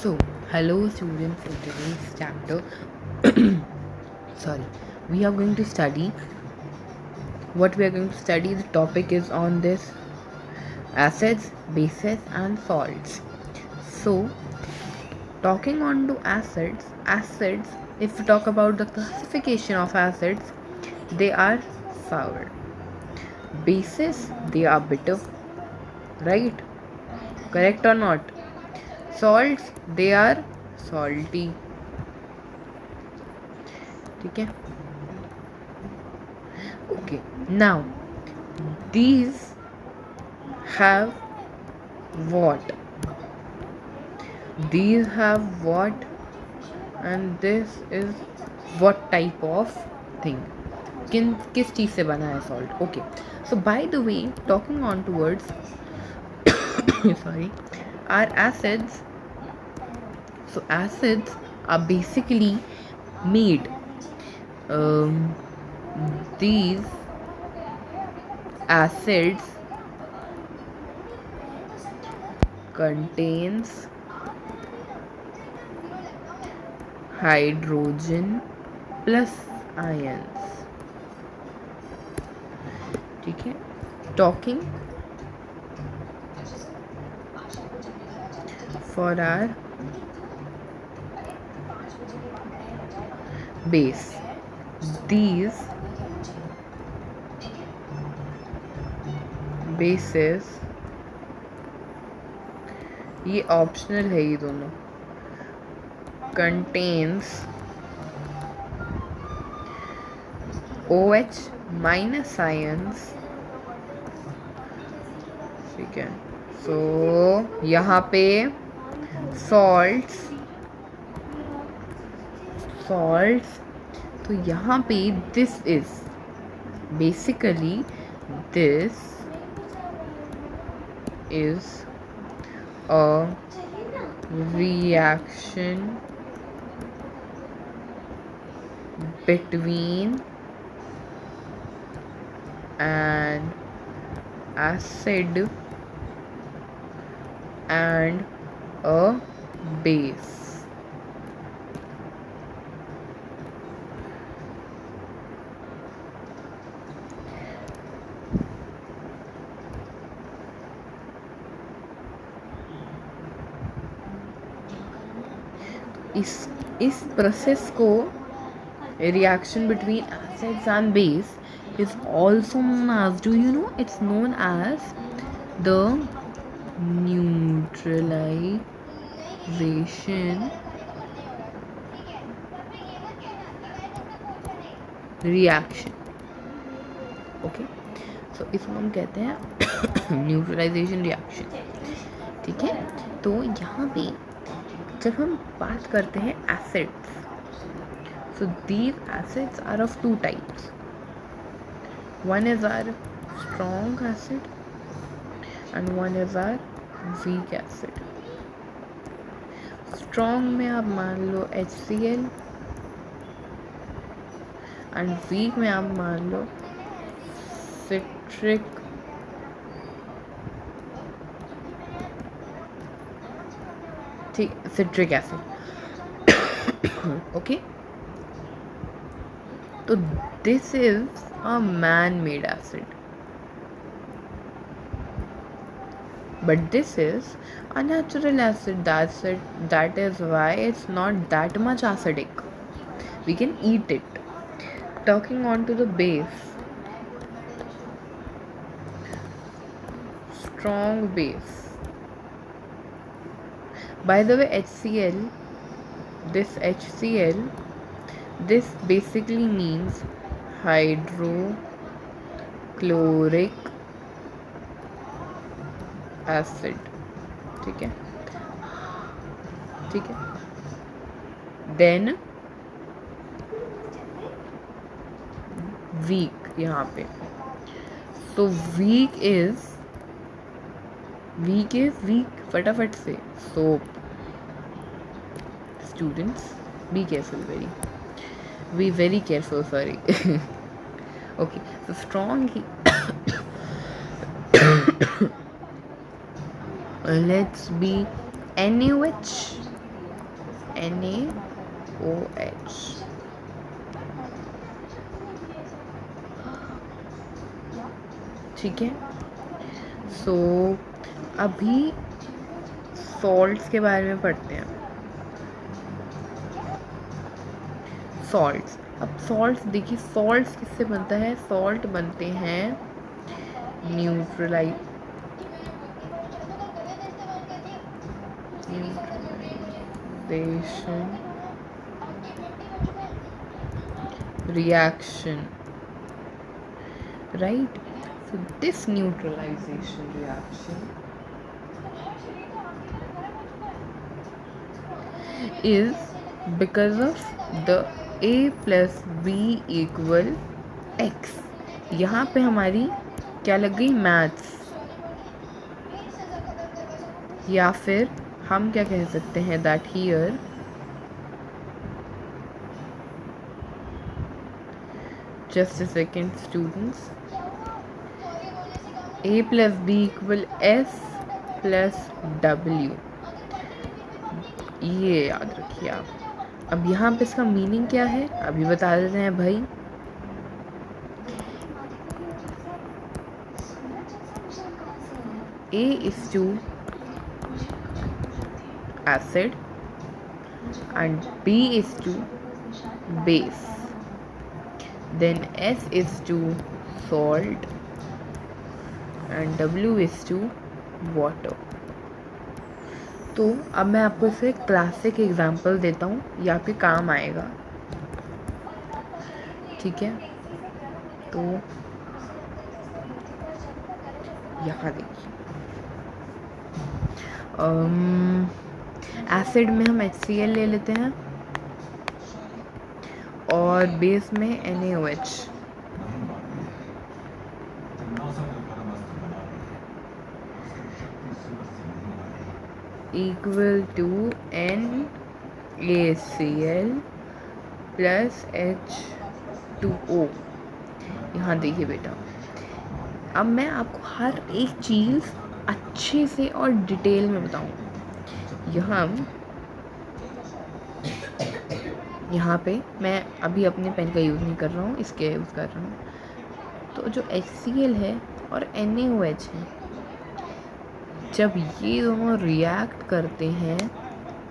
So, hello students, in today's chapter, sorry, we are going to study the topic is on this acids, bases and salts. So, talking on to acids, if we talk about the classification of acids, they are sour. Bases, they are bitter, right? Correct or not? Salts, they are salty. ठीक है? Okay, now these have what? These have what? And this is what type of thing? किस चीज़ से बना है salt? Okay, so by the way, talking on towards sorry, our acids. So acids are basically made. These acids contains hydrogen plus ions. ठीक है, talking for our base. These bases, ये optional है ये दोनों, contains OH minus ions. ठीक है, so यहाँ पे salts, तो यहाँ पे this is basically this is a reaction between an acid and a base. इस प्रोसेस को reaction between acids and base is also known as, do you know, it's known as the neutralization reaction. Okay, so इसको हम कहते हैं neutralisation reaction. ठीक है, तो यहाँ पे जब हम बात करते हैं acids, so these acids are of two types. One is our strong acid and one is our weak acid. Strong में आप मान लो HCl and weak में आप मान लो citric acid. Okay, so this is a man-made acid, but this is a natural acid. That is why it's not that much acidic. We can eat it. Talking on to the base, strong base. By the way, HCl, this basically means hydrochloric acid. ठीक है, then weak यहाँ पे. So weak is फटाफट से soap. Students, be careful, very careful, sorry. Okay, so strong let's be NaOH NaOH। ठीक है। सो अभी salts के बारे में पढ़ते हैं। सॉल्ट्स, अब सॉल्ट्स देखिए, सॉल्ट्स किससे बनता है? सॉल्ट बनते हैं neutralisation reaction, right? So this neutralization reaction is because of the A plus B equal X। यहाँ पे हमारी क्या लग गई? मैथ्स, या फिर हम क्या कह सकते हैं? That here just a second students, A plus B equal S plus W, ये याद रखिए आप। अब यहाँ पे इसका मीनिंग क्या है अभी बता देते हैं भाई। A is to acid and B is to base, then S is to salt and W is to water। तो अब मैं आपको इसे क्लासिक एग्जांपल देता हूँ, ये आपके काम आएगा। ठीक है, तो यहाँ देखिए, एसिड में हम HCl ले लेते हैं और बेस में NaOH। Equal to NaCl plus H2O। यहाँ देखिए बेटा, अब मैं आपको हर एक चीज़ अच्छे से और डिटेल में बताऊँ। यहाँ पे मैं अभी अपने पेन का यूज़ नहीं कर रहा हूँ, इसके यूज़ कर रहा हूँ। तो जो HCl है और NaOH है, जब ये दोनों रिएक्ट करते हैं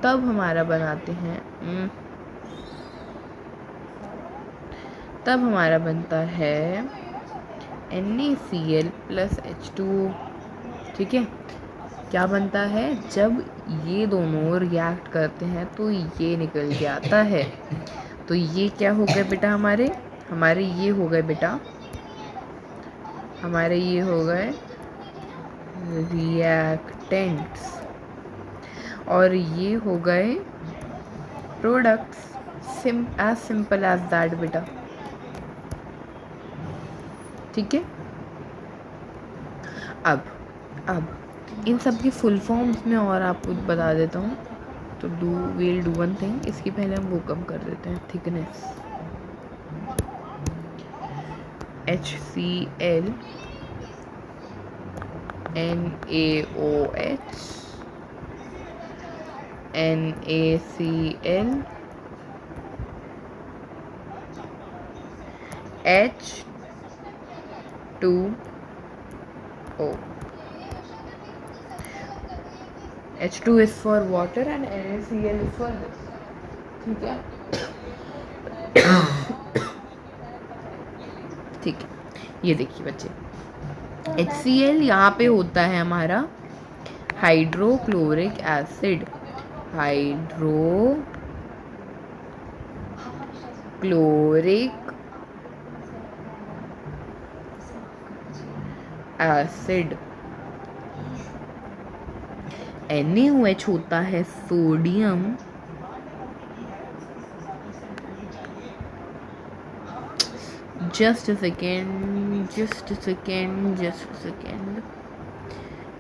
तब हमारा बनता है NaCl प्लस H2O। ठीक है, क्या बनता है? जब ये दोनों रिएक्ट करते हैं तो ये निकल के आता है। तो ये क्या हो गए बेटा? हमारे ये हो गए बेटा, हमारे ये हो गए रिएक्टेंट्स और ये हो गए products. As simple as that बेटा। ठीक है, अब इन सब की फुल फॉर्म्स में और आपको बता देता हूँ। तो we'll do one thing, इसकी पहले हम वो कम कर देते हैं, thickness. HCl NaOH NaCl H2O। H2 is for water and NaCl is for this। ठीक है, ठीक है। ये देखिए बच्चे, HCl यहाँ पे होता है हमारा hydrochloric acid, hydrochloric acid. NaOH होता है सोडियम just a second।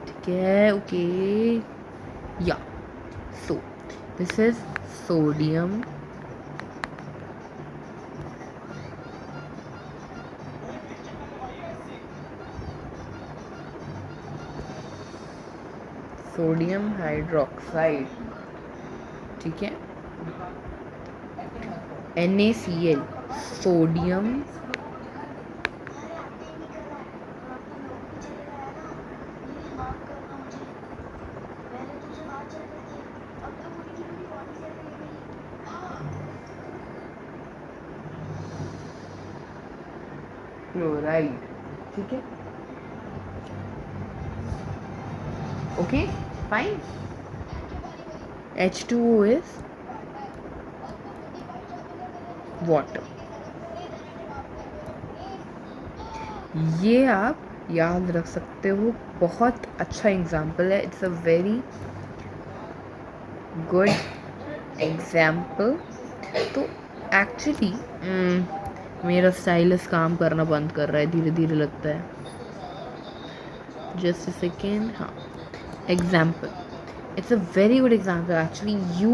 ठीक है, ओके, या so this is sodium hydroxide. ठीक है, NaCl, सोडियम क्लोराइड, ठीक है, okay fine. H2O is water. ये आप याद रख सकते हो, बहुत अच्छा एग्जाम्पल है, it's a very good example. तो एक्चुअली मेरा स्टाइलस काम करना बंद कर रहा है धीरे धीरे लगता है, जस्ट अ सेकेंड। हाँ, example, it's a very good example actually. You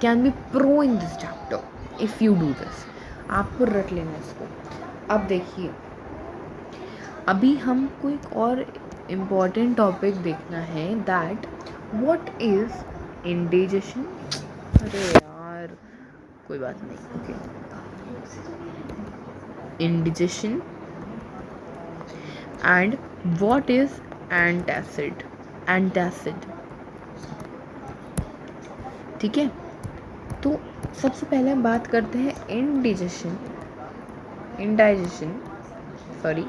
can be pro in this chapter if you do this. आपको रट लेना इसको। अब देखिए, अभी हमको एक और इम्पॉर्टेंट टॉपिक देखना है, दैट व्हाट इज इंडिजेशन। अरे यार कोई बात नहीं, okay. Indigestion and what is antacid. Antacid, ठीक है। तो सबसे पहले हम बात करते हैं इंडिजेशन, इंडाइजेशन, सॉरी।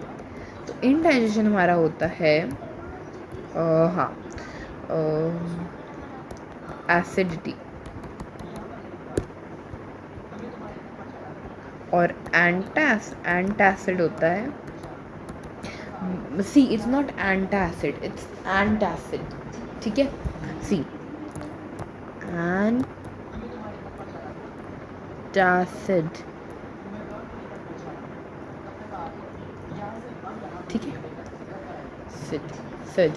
तो इंडाइजेशन हमारा होता है हाँ, एसिडिटी, और एंटासिड होता है, see it's not antacid, it's antacid, ठीक है। सी एंटासिड, ठीक है। Cid, cid,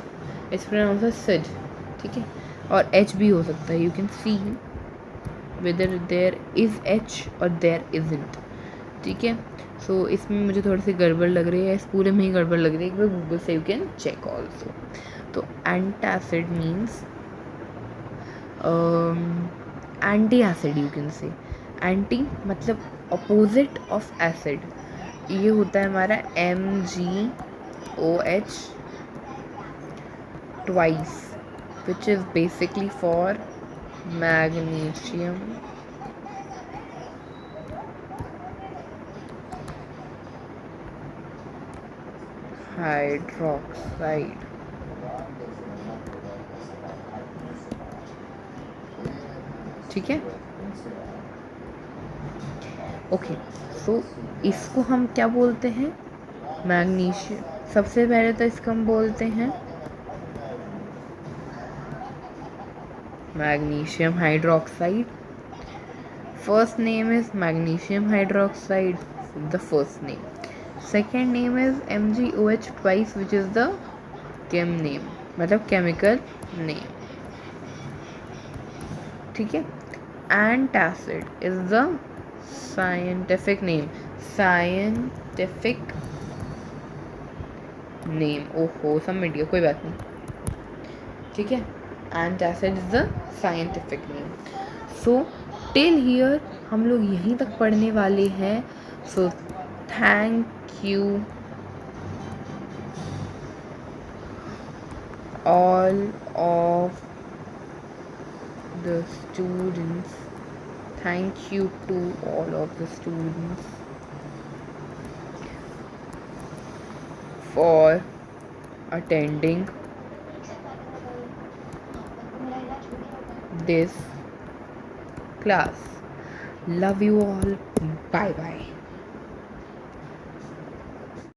it's pronounce as cid, ठीक है। और एच भी हो सकता है, you can see whether there is H और देयर इजंट, ठीक है। सो इसमें मुझे थोड़ी सी गड़बड़ लग रही है, इस पूरे में ही गड़बड़ लग रही है, एक बार गूगल से यू कैन चेक ऑल्सो। तो antacid means anti acid, you can say. Anti मतलब अपोजिट ऑफ एसिड। ये होता है हमारा MgOH twice, which is basically for magnesium hydroxide, ठीक है, ओके। सो इसको हम क्या बोलते हैं, मैग्नीशियम। सबसे पहले तो इसको हम बोलते हैं magnesium hydroxide. First name is magnesium hydroxide, the first name. Second name is MgOH twice, which is the came name, मतलब केमिकल नेम, ठीक है। Antacid is the scientific name, scientific name. ओहो सब मिट गया, कोई बात नहीं, ठीक है। Antacid is the scientific name. So till here हम लोग यहीं तक पढ़ने वाले हैं। So thank you all of the students, thank you to all of the students for attending this class. Love you all, bye bye.